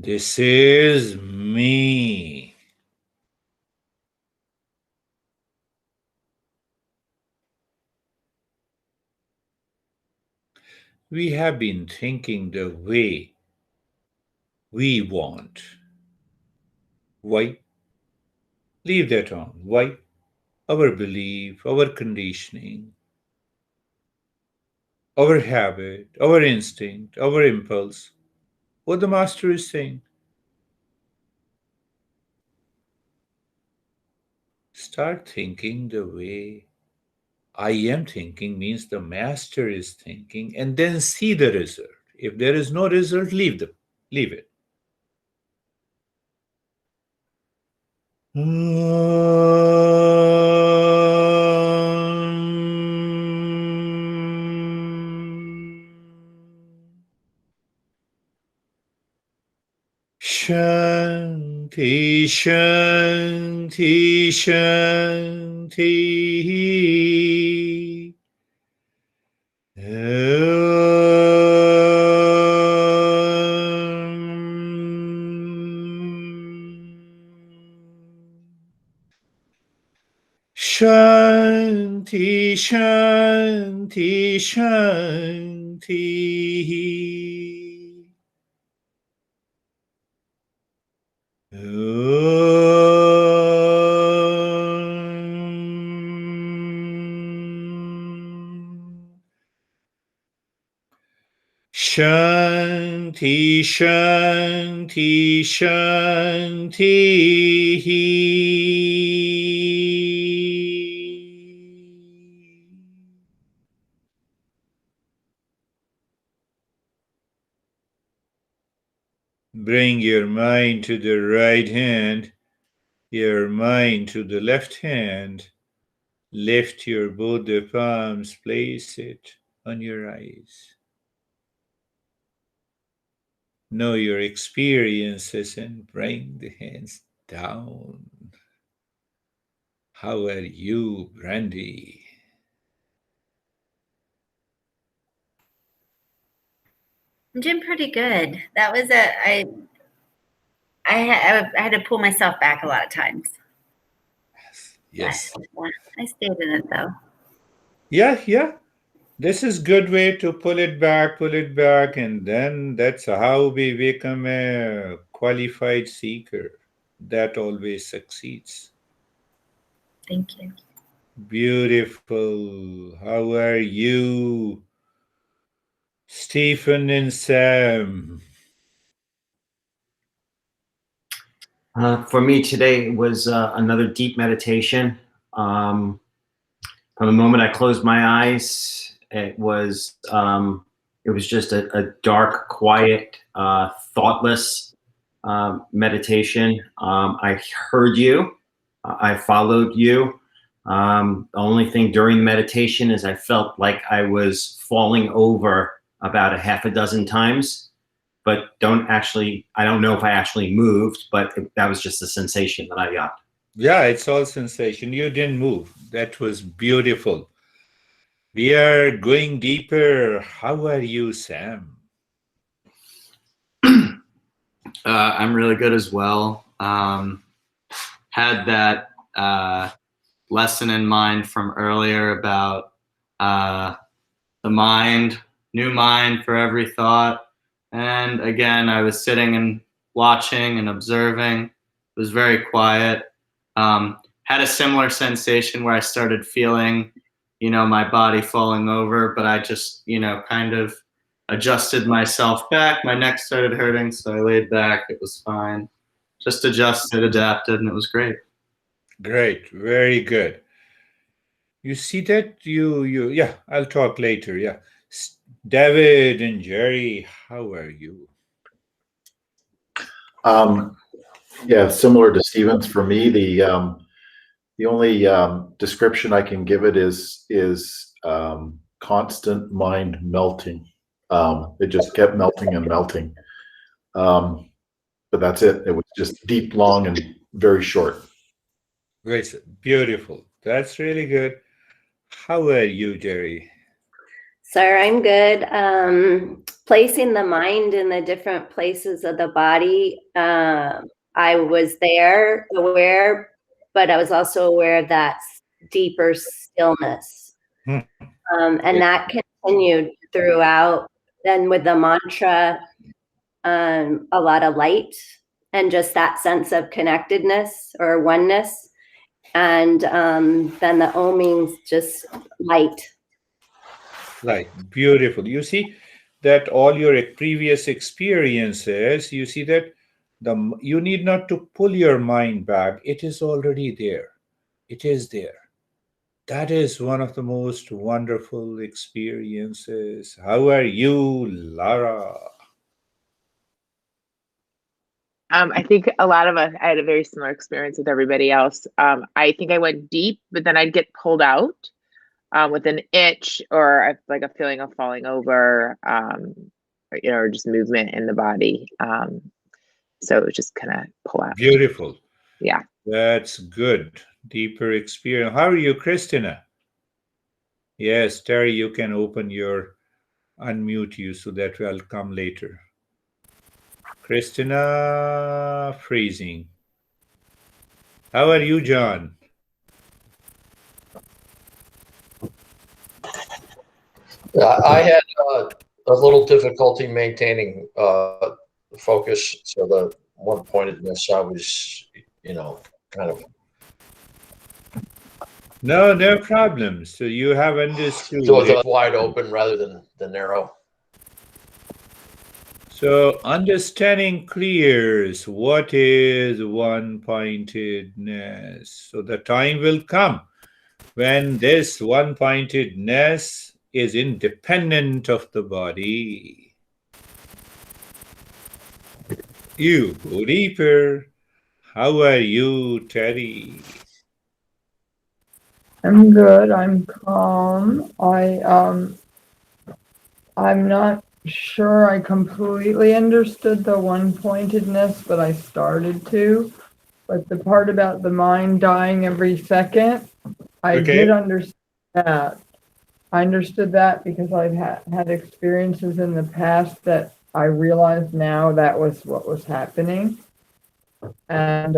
This is me. We have been thinking the way we want. Why? Leave that on. Why? Our belief, our conditioning, our habit, our instinct, our impulse. What the master is saying. Start thinking the way I am thinking means the master is thinking, and then see the result. If there is no result, leave it. Shanti, Shanti, Shanti. Shanti, Shanti, Shanti. Shanti, Shanti, Shanti. Bring your mind to the right hand, your mind to the left hand. Lift your both the palms, place it on your eyes. Know your experiences and bring the hands down. How are you, Brandy? I'm doing pretty good. That was I had to pull myself back a lot of times. Yes. I stayed in it though. Yeah. This is good way to pull it back, and then that's how we become a qualified seeker. That always succeeds. Thank you. Beautiful. How are you, Stephen and Sam? For me today was another deep meditation. From the moment I closed my eyes, it was just a dark, quiet, thoughtless meditation. I heard you. I followed you. The only thing during the meditation is I felt like I was falling over about a half a dozen times, but I don't know if I actually moved, but that was just the sensation that I got. Yeah, it's all sensation. You didn't move. That was beautiful. We are going deeper. How are you, Sam? I'm really good as well. Had that lesson in mind from earlier about the mind, new mind for every thought. And again, I was sitting and watching and observing. It was very quiet. Had a similar sensation where I started feeling, my body falling over, but I just, kind of adjusted myself back. My neck started hurting, so I laid back. It was fine. Just adjusted, adapted, and it was great. Great, very good. You see that? Yeah, I'll talk later. Yeah. David and Jerry, how are you? Yeah, similar to Stevens. For me, the only description I can give it is constant mind melting. It just kept melting and melting. But that's it. It was just deep, long, and very short. Great, beautiful. That's really good. How are you, Jerry? Sir, I'm good. placing the mind in the different places of the body. I was there, aware, but I was also aware of that deeper stillness. And that continued throughout. Then with the mantra, a lot of light and just that sense of connectedness or oneness. And then the omings, just light. Right. Beautiful. You see that all your previous experiences, you see that you need not to pull your mind back. It is already there. It is there. That is one of the most wonderful experiences. How are you, Lara? I think a lot of us, I had a very similar experience with everybody else. I think I went deep, but then I'd get pulled out with an itch or like a feeling of falling over, or just movement in the body. So it was just kind of pull out. Beautiful. Yeah. That's good. Deeper experience. How are you, Christina? Yes, Terry, you can unmute you so that will come later. Christina, freezing. How are you, John? I had a little difficulty maintaining focus, so the one-pointedness, I was, kind of. No problem. So you have understood. So it's wide open rather than the narrow. So understanding clears what is one-pointedness. So the time will come when this one-pointedness is independent of the body. You go deeper. How are you, Terry? I'm good. I'm calm. I'm not sure I completely understood the one-pointedness, but I started to. But the part about the mind dying every second, I did understand that. I understood that because I've had experiences in the past that I realized now that was what was happening. And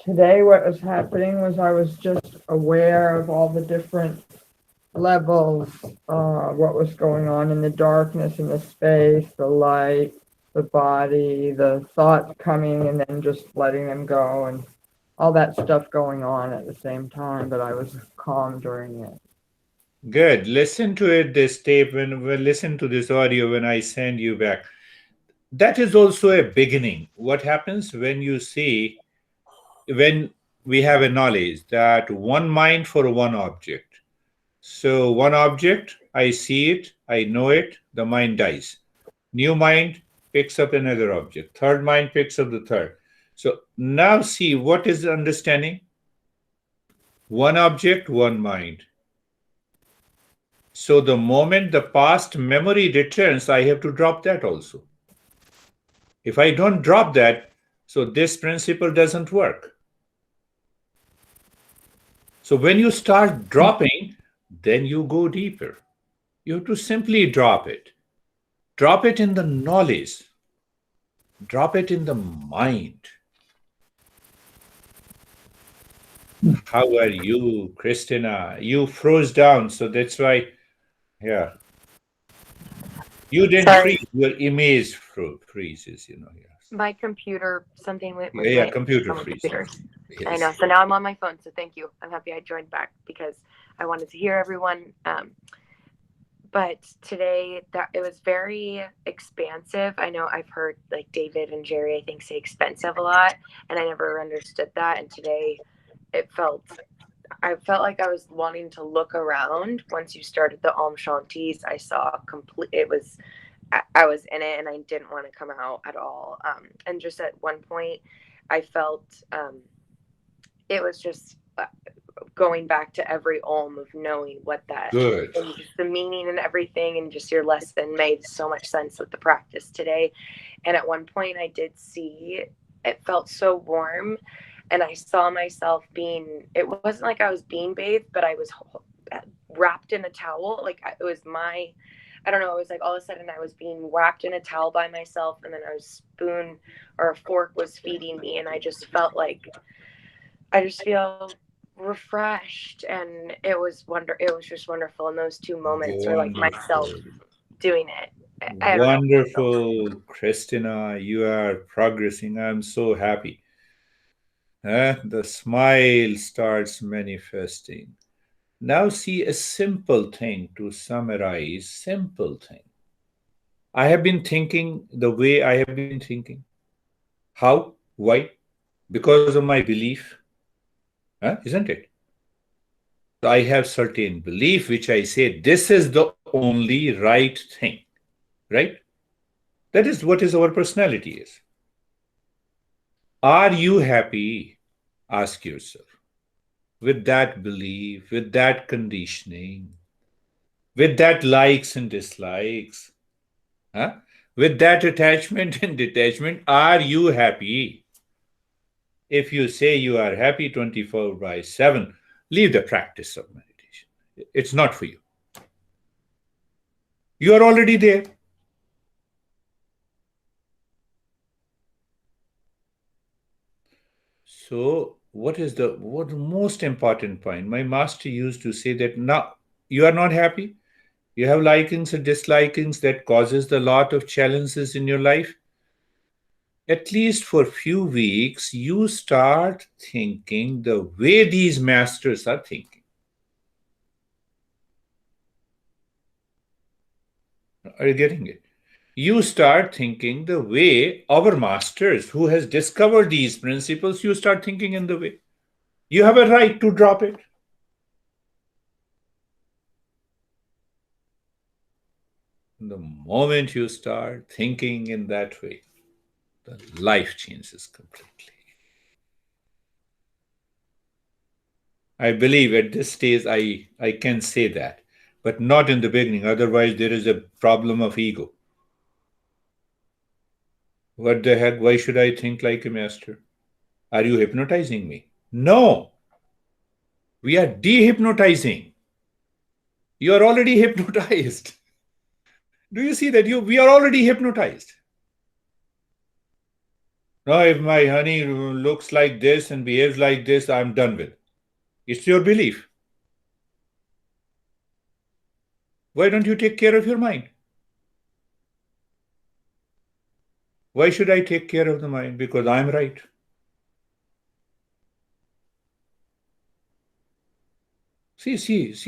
today what was happening was I was just aware of all the different levels, what was going on in the darkness, in the space, the light, the body, the thoughts coming and then just letting them go, and all that stuff going on at the same time, but I was calm during it. Good. Listen to it, this tape, listen to this audio when I send you back. That is also a beginning. What happens when we have a knowledge that one mind for one object. So one object, I see it, I know it, the mind dies. New mind picks up another object. Third mind picks up the third. So now see, what is the understanding? One object, one mind. So the moment the past memory returns, I have to drop that also. If I don't drop that, so this principle doesn't work. So when you start dropping, then you go deeper. You have to simply drop it. Drop it in the knowledge. Drop it in the mind. How are you, Christina? You froze down, so that's why, yeah. You didn't freeze, your image freezes, Yes. My computer, something with Yeah, my computer freezes. Yes. I know. So now I'm on my phone. So thank you. I'm happy I joined back because I wanted to hear everyone. But today it was very expansive. I know I've heard like David and Jerry, I think, say expensive a lot, and I never understood that. And today I felt like I was wanting to look around. Once you started the Om Shantis, I saw I was in it and I didn't want to come out at all. And just at one point I felt it was just going back to every Om of knowing what that, Good. and just the meaning and everything, and just your lesson made so much sense with the practice today. And at one point I did see, it felt so warm, and I saw myself it wasn't like I was being bathed, but I was wrapped in a towel. Like it was I don't know, it was like all of a sudden I was being wrapped in a towel by myself, and then a spoon or a fork was feeding me, and I just felt like I just feel refreshed, and it was just wonderful. And those 2 moments are like myself doing it. I don't know. Wonderful, Christina. You are progressing. I'm so happy. The smile starts manifesting. Now see a simple thing to summarize. Simple thing. I have been thinking the way I have been thinking. How? Why? Because of my belief. Isn't it? I have certain belief which I say this is the only right thing. Right? That is what is our personality is. Are you happy? Ask yourself. With that belief, with that conditioning, with that likes and dislikes, with that attachment and detachment, are you happy? If you say you are happy 24/7, leave the practice of meditation. It's not for you. You are already there. So, what the most important point? My master used to say that now you are not happy. You have likings and dislikings that causes a lot of challenges in your life. At least for a few weeks, you start thinking the way these masters are thinking. Are you getting it? You start thinking the way our masters who has discovered these principles, you start thinking in the way. You have a right to drop it. The moment you start thinking in that way, the life changes completely. I believe at this stage I can say that, but not in the beginning. Otherwise, there is a problem of ego. What the heck? Why should I think like a master? Are you hypnotizing me? No. We are dehypnotizing. You are already hypnotized. Do you see that? We are already hypnotized. Now, if my honey looks like this and behaves like this, I'm done with. It's your belief. Why don't you take care of your mind? Why should I take care of the mind? Because I'm right. See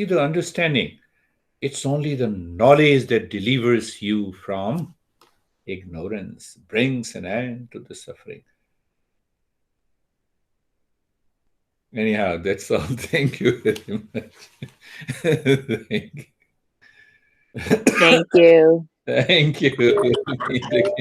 the understanding. It's only the knowledge that delivers you from ignorance, brings an end to the suffering. Anyhow, that's all. Thank you very much. Thank you. Thank you. Thank you.